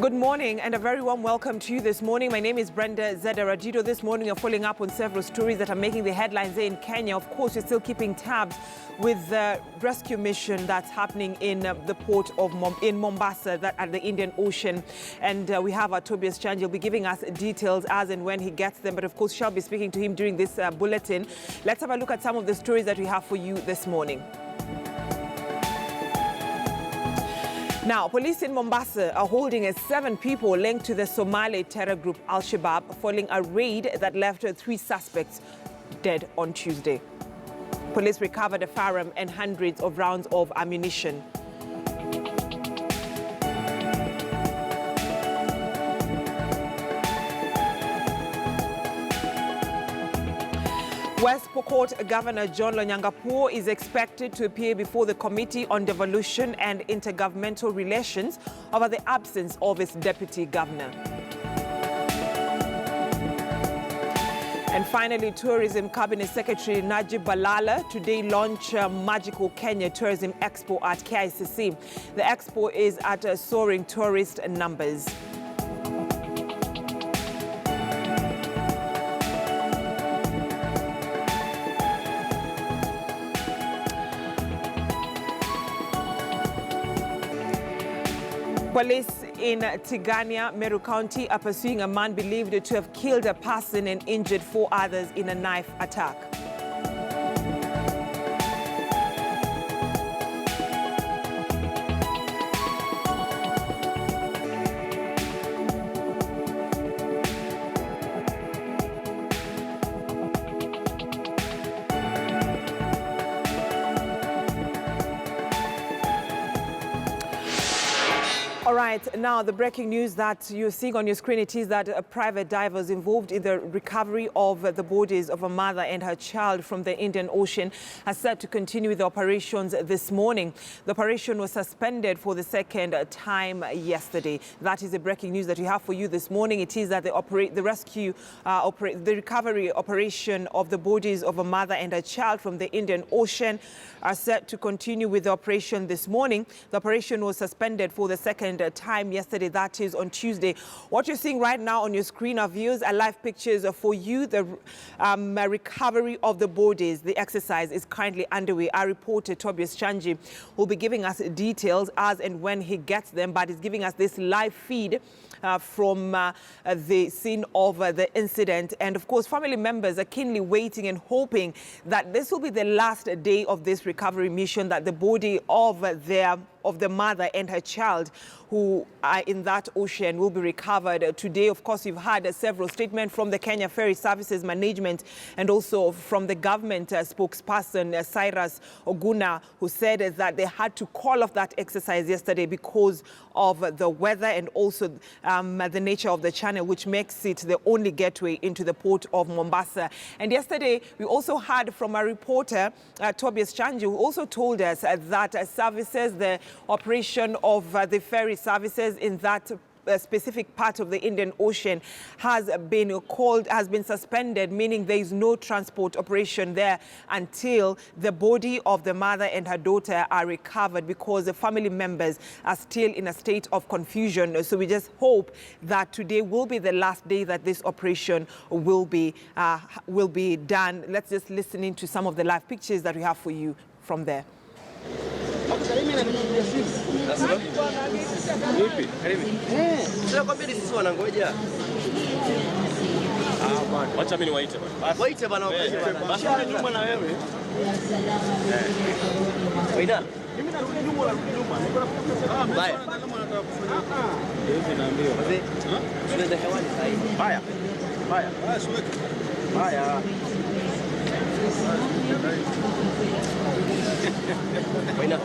Good morning and a very warm welcome to you this morning. My name is Brenda Zederadido. This morning you're following up on several stories that are making the headlines there in Kenya. Of course, you're still keeping tabs with the rescue mission that's happening in the port of Mombasa, that at the Indian Ocean. And we have our Tobias Chanji. He'll be giving us details as and when he gets them. But of course, shall be speaking to him during this bulletin. Let's have a look at some of the stories that we have for you this morning. Now, police in Mombasa are holding 7 people linked to the Somali terror group Al-Shabaab following a raid that left 3 suspects dead on Tuesday. Police recovered a firearm and hundreds of rounds of ammunition. West Pokot Governor John Lonyangapuo is expected to appear before the Committee on Devolution and Intergovernmental Relations over the absence of its deputy governor. And finally, Tourism Cabinet Secretary Najib Balala today launched Magical Kenya Tourism Expo at KICC. The expo is at soaring tourist numbers. Police in Tigania, Meru County, are pursuing a man believed to have killed a person and injured 4 others in a knife attack. All right, now the breaking news that you're seeing on your screen, it is that a private diver is involved in the recovery of the bodies of a mother and her child from the Indian Ocean has set to continue with the operations this morning. The operation was suspended for the second time yesterday. That is the breaking news that we have for you this morning. It is that the recovery operation of the bodies of a mother and her child from the Indian Ocean are set to continue with the operation this morning. The operation was suspended for the second time yesterday, that is on Tuesday. What you're seeing right now on your screen are views and live pictures for you. The recovery of the bodies, the exercise is currently underway. Our reporter Tobias Chanji will be giving us details as and when he gets them, but he's giving us this live feed from the scene of the incident. And of course, family members are keenly waiting and hoping that this will be the last day of this recovery mission, that the body of the mother and her child who are in that ocean will be recovered today. Of course, you've had several statements from the Kenya Ferry Services Management and also from the government spokesperson Cyrus Oguna, who said that they had to call off that exercise yesterday because of the weather and also the nature of the channel, which makes it the only gateway into the port of Mombasa. And yesterday, we also heard from a reporter, Tobias Chanji, who also told us that services, the operation of the ferry services in that specific part of the Indian Ocean has been suspended, meaning there is no transport operation there until the body of the mother and her daughter are recovered, because the family members are still in a state of confusion. So we just hope that today will be the last day that this operation will be done. Let's just listen into some of the live pictures that we have for you from there. Wacha mimi niwaite bwana. Waite bwana. Bashara nyuma na wewe. Waida. Mimi narudi nyuma. Baya. Hivi naambiwa. Tunaenda hewani sasa hivi. Baya. Siweke. Baya. Waida.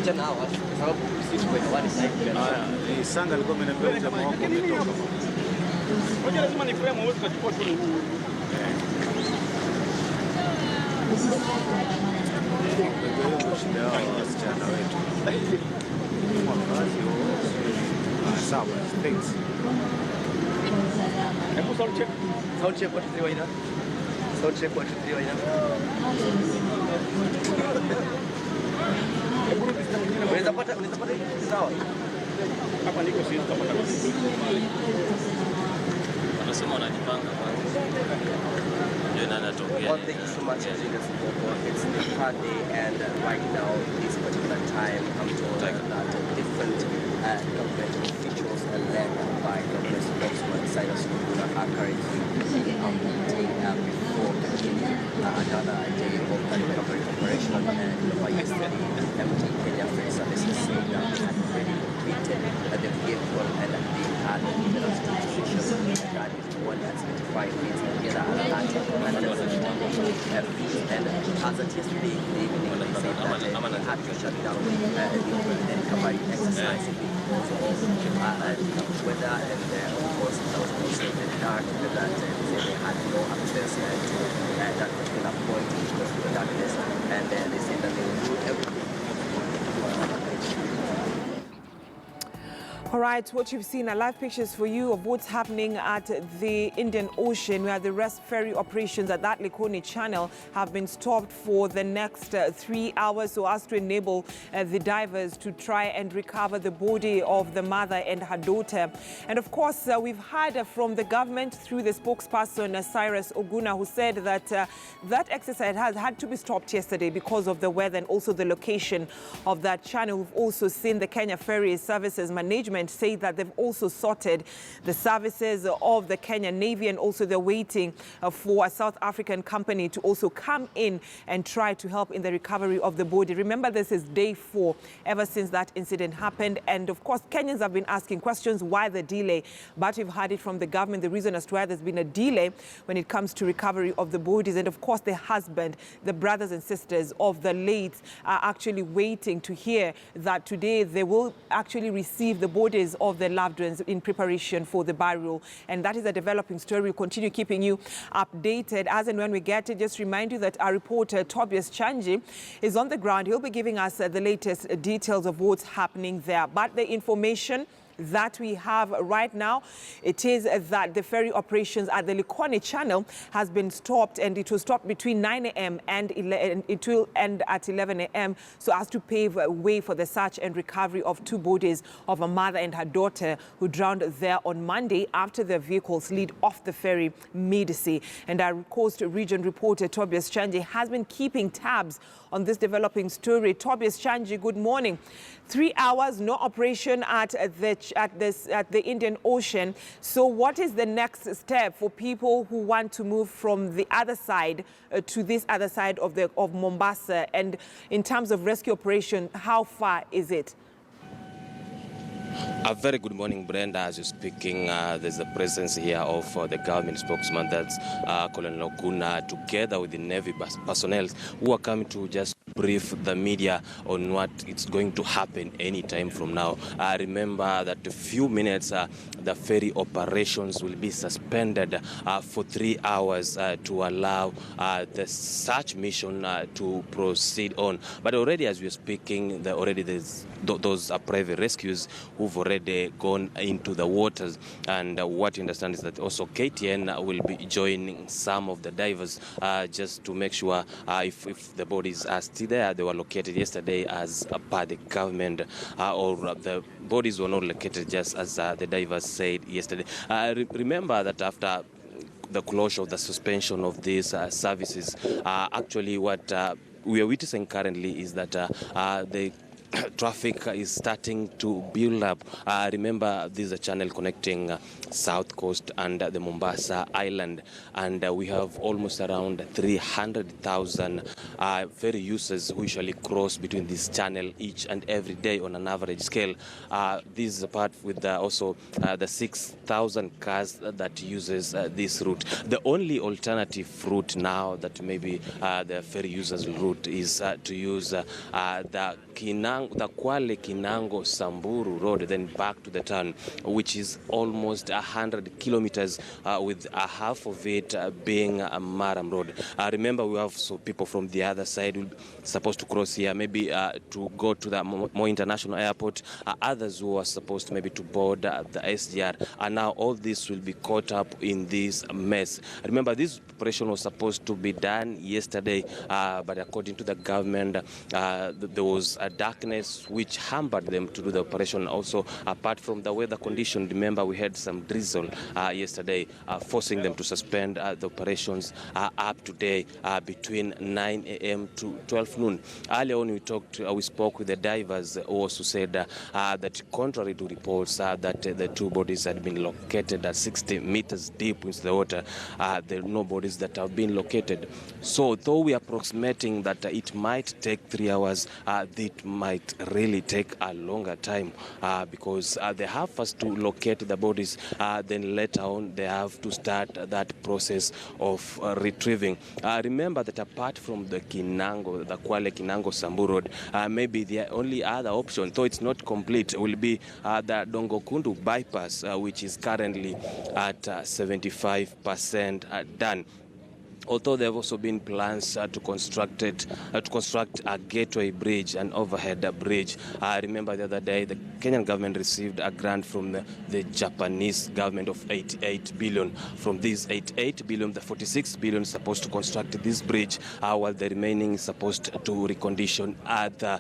Acha nao kwa sababu sisi kwa hewani sasa hivi. Haya, Sanga alikuwa ameniambia jamaa wako umetoka. Ngoja lazima ni frame wewe tukachukua tu. Wasichana wetu. Sawa, thanks. Hebu sound check kwa tuziwa ina. Sound check kwa tuziwa ina. Unaweza pata sawa. Hapa niko sisi tutapata wanasema wanajipanga Well, thank you so much, Julius. It's the third day, and right now, this particular time, I'm told that different government officials led by government spokesman Cyrus Oguna are currently before beginning another day of the recovery operation. And by yesterday, MT Kenya Ferry Services said that they had already completed the vehicle and they had given us the position that is 175 feet and the other at 171 feet. And as of yesterday evening, they said that they had to shut down the recovery exercise because of weather, and of course there was also the dark that they had no access to that particular point because of the darkness, and they said that they will do everything. All right, what you've seen are live pictures for you of what's happening at the Indian Ocean, where the rest ferry operations at that Likoni channel have been stopped for the next 3 hours, so as to enable the divers to try and recover the body of the mother and her daughter. And of course, we've heard from the government through the spokesperson Cyrus Oguna, who said that that exercise has had to be stopped yesterday because of the weather and also the location of that channel. We've also seen the Kenya Ferry Services Management say that they've also sorted the services of the Kenya Navy, and also they're waiting for a South African company to also come in and try to help in the recovery of the body. Remember, this is day 4 ever since that incident happened, and of course Kenyans have been asking questions, why the delay? But we've heard it from the government, the reason as to why there's been a delay when it comes to recovery of the bodies. And of course the husband, the brothers and sisters of the late are actually waiting to hear that today they will actually receive the bodies of their loved ones in preparation for the burial. And that is a developing story. We'll continue keeping you updated as and when we get it. Just remind you that our reporter Tobias Chanji is on the ground. He'll be giving us the latest details of what's happening there. But the information that we have right now, it is that the ferry operations at the Likoni channel has been stopped, and it was stopped between 9 a.m. and it will end at 11 a.m. so as to pave way for the search and recovery of 2 bodies of a mother and her daughter who drowned there on Monday after their vehicles slid off the ferry mid-sea. And our Coast Region reporter Tobias Chanji has been keeping tabs on this developing story. Tobias Chanji, good morning. 3 hours, no operation at the Indian Ocean. So what is the next step for people who want to move from the other side to this other side of Mombasa? And in terms of rescue operation, how far is it? A very good morning, Brenda. As you're speaking, there's a presence here of the government spokesman, that's Colonel Oguna, together with the Navy personnel who are coming to just brief the media on what it's going to happen any time from now. Remember that a few minutes, the ferry operations will be suspended for 3 hours to allow the search mission to proceed on. But already, as we're speaking, there's those private rescues who've already gone into the waters, and what you understand is that also KTN will be joining some of the divers just to make sure if the bodies are still there. They were located yesterday as per the government, or the bodies were not located just as the divers said yesterday. Remember that after the closure of the suspension of these services, actually what we are witnessing currently is that the traffic is starting to build up. Remember, this is a channel connecting South Coast and the Mombasa Island, and we have almost around 300,000 ferry users who usually cross between this channel each and every day on an average scale. This is apart with also the 6,000 cars that uses this route. The only alternative route now that maybe the ferry users route is to use the Kwale Kinango Samburu Road, then back to the town, which is almost 100 kilometers, with half of it being a Maram Road. Remember, we have people from the other side who supposed to cross here, maybe to go to the more international airport. Others who are supposed to maybe to board the SGR, and now all this will be caught up in this mess. Remember, this operation was supposed to be done yesterday, but according to the government, there was a darkness darkness which hampered them to do the operation. Also, apart from the weather condition, remember we had some drizzle yesterday, forcing them to suspend the operations up today between 9 a.m. to 12 noon. Earlier on, we spoke with the divers who also said that contrary to reports that the two bodies had been located at 60 meters deep into the water, there are no bodies that have been located. So though we are approximating that it might take 3 hours, it might really take a longer time because they have first to locate the bodies, then later on they have to start that process of retrieving. Remember that apart from the Kinango, the Kwale Kinango Sambu Road, maybe the only other option, though it's not complete, will be the Dongokundu bypass, which is currently at 75% done. Although there have also been plans to construct a gateway bridge, an overhead bridge. Remember the other day, the Kenyan government received a grant from the Japanese government of 88 billion. From these 88 billion, the 46 billion is supposed to construct this bridge, while the remaining is supposed to recondition other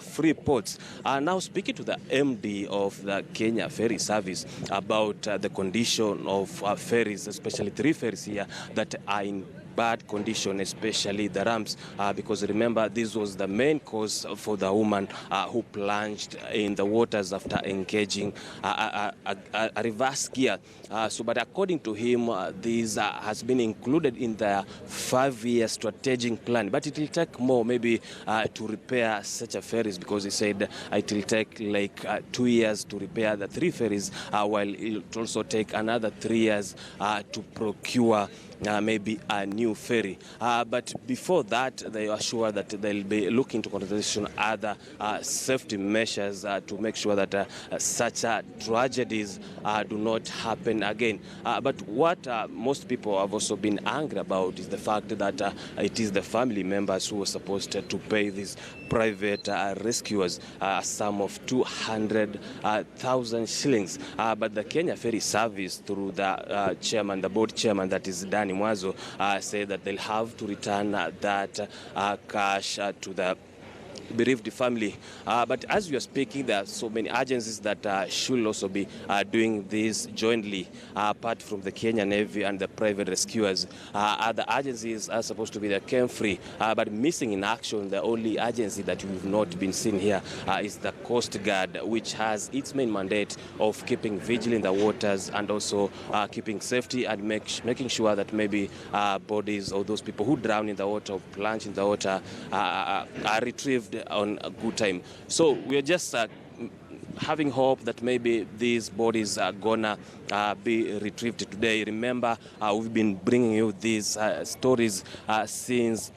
free ports. Now speaking to the MD of the Kenya Ferry Service about the condition of ferries, especially 3 ferries here that are in bad condition, especially the ramps, because remember this was the main cause for the woman who plunged in the waters after engaging a reverse gear. But according to him, this has been included in the 5-year strategic plan. But it will take more, maybe, to repair such a ferries, because he said it will take like 2 years to repair the 3 ferries, while it will also take another 3 years to procure maybe a new ferry. But before that, they are sure that they'll be looking to consideration other safety measures to make sure that such tragedies do not happen again. But what most people have also been angry about is the fact that it is the family members who were supposed to pay these private rescuers a sum of 200,000 shillings. But the Kenya Ferry Service, through the chairman, the board chairman, that is Danny Mwazo, say that they'll have to return that cash to the bereaved family. But as we are speaking, there are so many agencies that should also be doing this jointly, apart from the Kenya Navy and the private rescuers. Other agencies are supposed to be the Kemfree, but missing in action, the only agency that we've not been seen here is the Coast Guard, which has its main mandate of keeping vigil in the waters and also keeping safety and making sure that maybe bodies of those people who drown in the water or plunge in the water are retrieved on a good time. So we are just having hope that maybe these bodies are gonna be retrieved today. Remember, we've been bringing you these stories since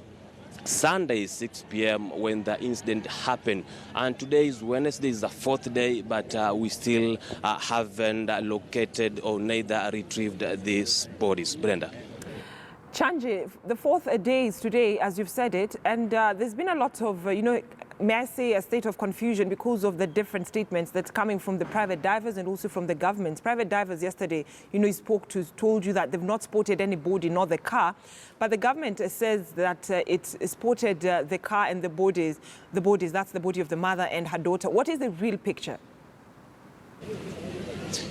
Sunday, 6 p.m. when the incident happened. And today is Wednesday, is the 4th day, but we still haven't located or neither retrieved these bodies. Brenda. Chanji, the 4th day is today, as you've said it, and there's been a lot of, may I say, a state of confusion because of the different statements that's coming from the private divers and also from the government. Private divers yesterday, he told you that they've not spotted any body nor the car, but the government says that it spotted the car and the bodies, that's the body of the mother and her daughter. What is the real picture?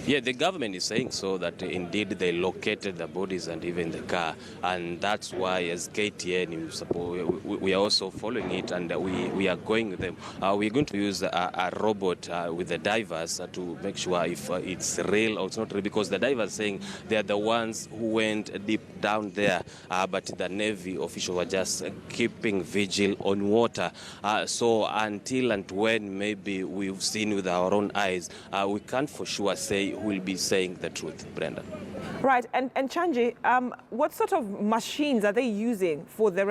Yeah, the government is saying so, that indeed they located the bodies and even the car, and that's why as KTN we are also following it, and we are going with them. We're going to use a robot with the divers to make sure if it's real or it's not real, because the divers are saying they are the ones who went deep down there, but the Navy officials were just keeping vigil on water. So until and when maybe we've seen with our own eyes, we can't for sure say who will be saying the truth, Brenda. Right, and Chanji, what sort of machines are they using for the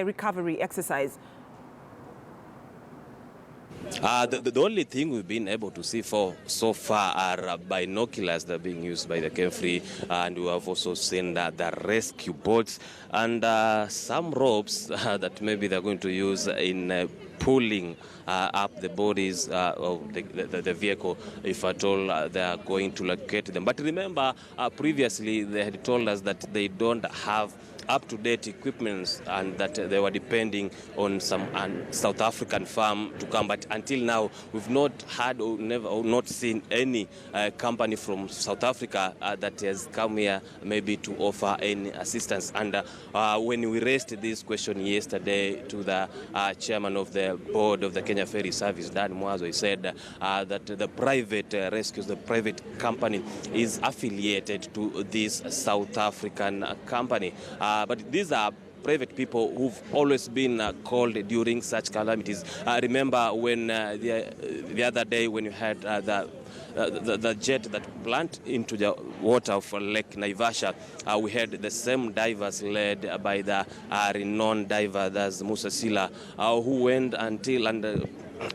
recovery exercise? The only thing we've been able to see so far are binoculars that are being used by the Kemfree, and we have also seen the rescue boats and some ropes that maybe they're going to use in pulling up the bodies of the vehicle, if at all they are going to locate them. But remember, previously they had told us that they don't have up-to-date equipment and that they were depending on some South African firm to come. But until now, we've not had or not seen any company from South Africa that has come here maybe to offer any assistance. And when we raised this question yesterday to the chairman of the board of the Kenya Ferry Service, Dan Mwazo, he said that the private rescues, the private company is affiliated to this South African company. But these are private people who've always been called during such calamities. Remember when the other day when you had the jet that plunged into the water of Lake Naivasha, we had the same divers led by the renowned diver, that's Musa Sila, who went until and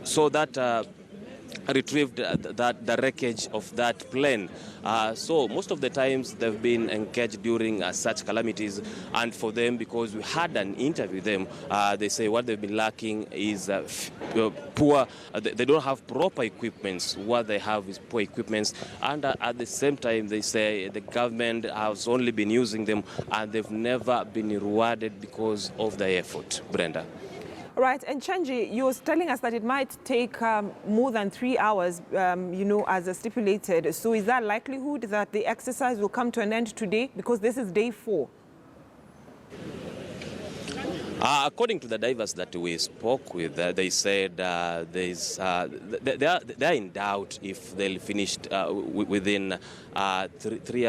saw that retrieved the wreckage of that plane. So most of the times they've been engaged during such calamities, and for them, because we had an interview with them, they say what they've been lacking is poor, they don't have proper equipments. What they have is poor equipments, and at the same time they say the government has only been using them and they've never been rewarded because of the effort. Brenda. Right, and Chanji, you were telling us that it might take more than 3 hours, as stipulated. So is there likelihood that the exercise will come to an end today? Because this is day 4. According to the divers that we spoke with, they said they are in doubt if they'll finish within 3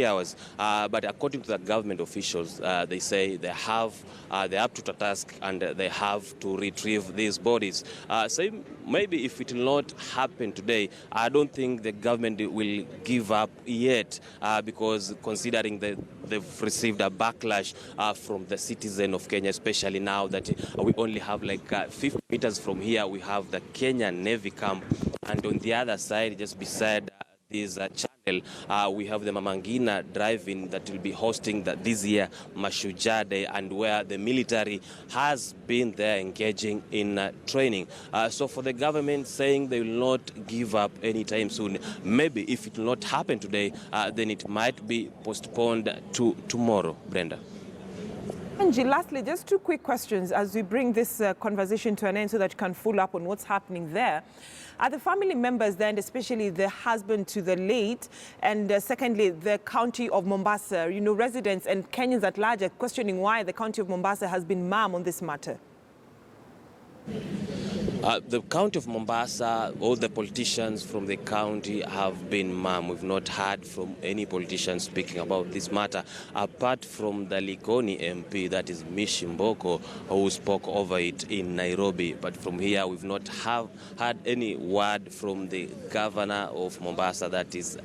hours. But according to the government officials, they say they're up to the task and they have to retrieve these bodies. So maybe if it will not happen today, I don't think the government will give up yet, because considering they've received a backlash from the citizen of Kenya, especially now that we only have like 50 meters from here, we have the Kenya Navy camp, and on the other side, just beside this channel, we have the Mamangina drive-in that will be hosting this year Mashujaa Day, and where the military has been there engaging in training. So for the government saying they will not give up anytime soon, maybe if it will not happen today, then it might be postponed to tomorrow. Brenda. Angie, lastly, just 2 quick questions as we bring this conversation to an end so that you can follow up on what's happening there. Are the family members there, and especially the husband to the late, and secondly, the county of Mombasa, residents and Kenyans at large are questioning why the county of Mombasa has been mum on this matter? The county of Mombasa, all the politicians from the county have been mum. We've not heard from any politician speaking about this matter, apart from the Likoni MP, that is Mishimboko, who spoke over it in Nairobi. But from here, we've not had any word from the governor of Mombasa, that is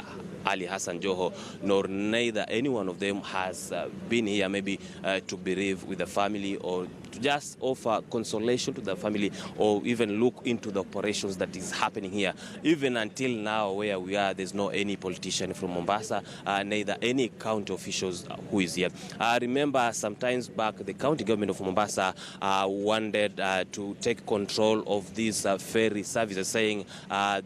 Ali Hassan Joho, nor neither any one of them has been here maybe to bereave with the family or to just offer consolation to the family or even look into the operations that is happening here. Even until now, where we are, there's no any politician from Mombasa, neither any county officials who is here. I remember sometimes back, the county government of Mombasa wanted to take control of these ferry services, saying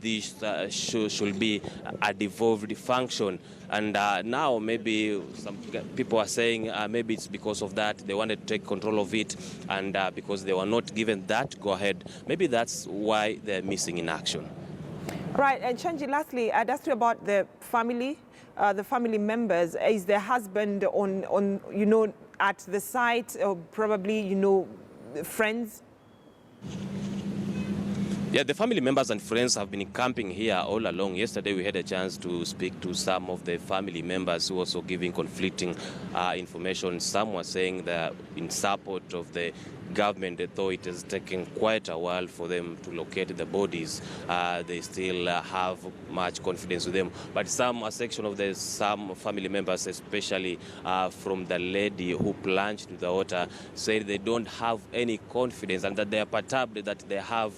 this should be a devolved function. And now maybe some people are saying maybe it's because of that they wanted to take control of it, and because they were not given that go-ahead, maybe that's why they're missing in action. Right, and Chanji, lastly, I'd ask you about the family members. Is the husband on at the site, or probably, friends? Yeah, the family members and friends have been camping here all along. Yesterday we had a chance to speak to some of the family members who also giving conflicting information. Some were saying that in support of the government, though it has taken quite a while for them to locate the bodies, they still have much confidence with them. But a section of some family members, especially from the lady who plunged into the water, said they don't have any confidence and that they are perturbed that they have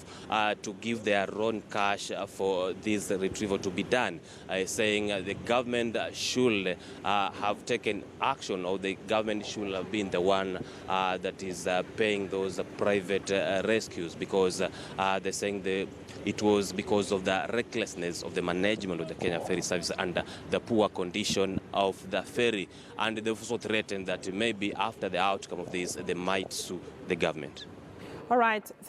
to give their own cash for this retrieval to be done, saying the government should have taken action, or the government should have been the one that is paying those private rescues, because they're saying it was because of the recklessness of the management of the Kenya Ferry Service and the poor condition of the ferry, and they've also threatened that maybe after the outcome of this, they might sue the government. All right.